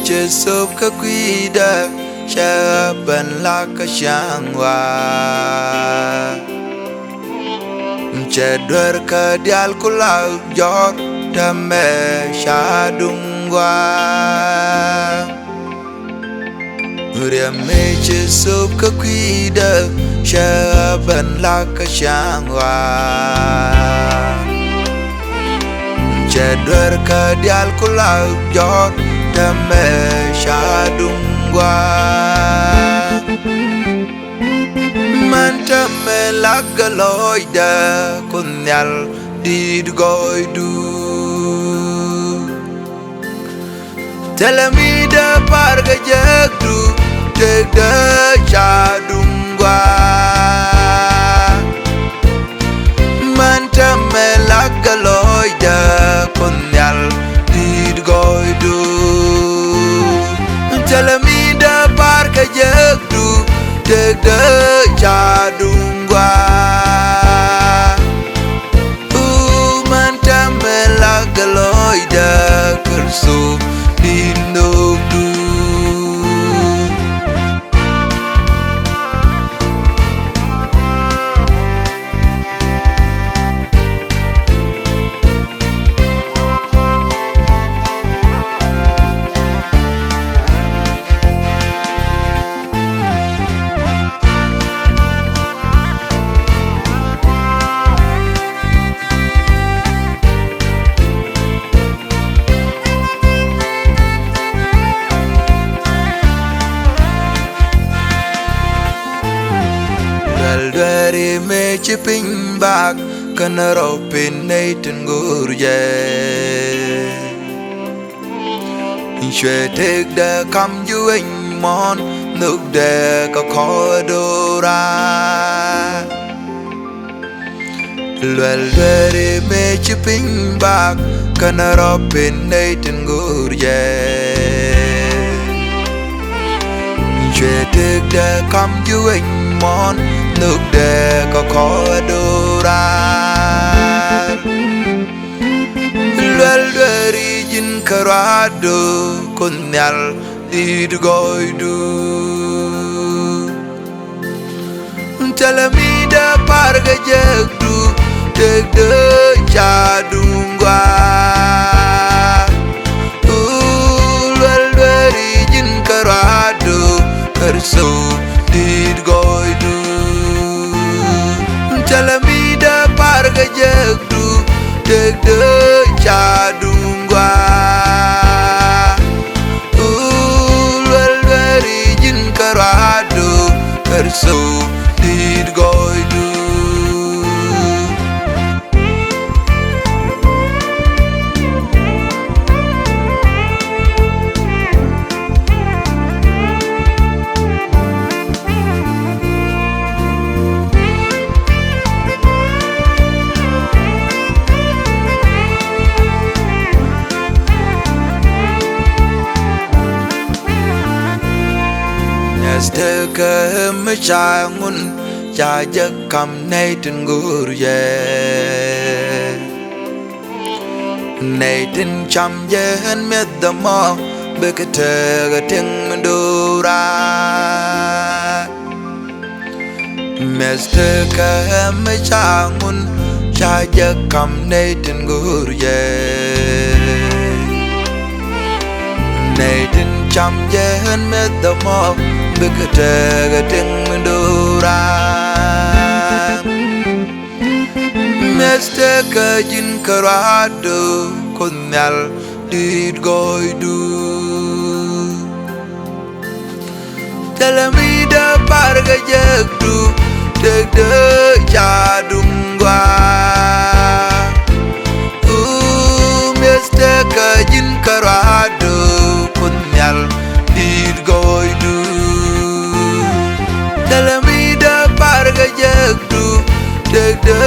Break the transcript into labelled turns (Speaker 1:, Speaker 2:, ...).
Speaker 1: che sop ka cuida cha ban la ka shangwa che dor ka dial kula jor tame shadungwa me che sop ka cuida cha ban la ka shangwa che dor ka dial kula jor tame shadungwa manta me lagaloida kunyal didgoidu telamida parga jagdu tegda shadungwa manta me lagaloida kunyal didgoidu telamida parga jagdu tegda shadungwa manta me lagaloida kursu dinogdu Dari me chipin bak kana ropin nei tengurje Shwe tek da kam ju anh mon nước de có khó đora Luel dari me chipin bak kana ropin nei tengurje Shwe tek da kam ju anh mon nước de có khó đora Luel dari jin karado kunyal didgoidu telamida parga jagdu tegda shadungwa Luel dari jin karado kursu didgoidu telamida parga jagdu tegda shadungwa Luel dari jin karado kursu didgoidu Steka me changun cha jak kam nei tin gurje nei tin cham jen me damo bekete ga ting mendura Steka me changun cha jak kam nei tin gurje nei tin cham jen me damo bekete ga ting mendura Steka jin karado kunyal didgoidu telamida parga jagdu tegda shadungwa Steka jin karado kunyal didgoidu telamida parga jagdu tegda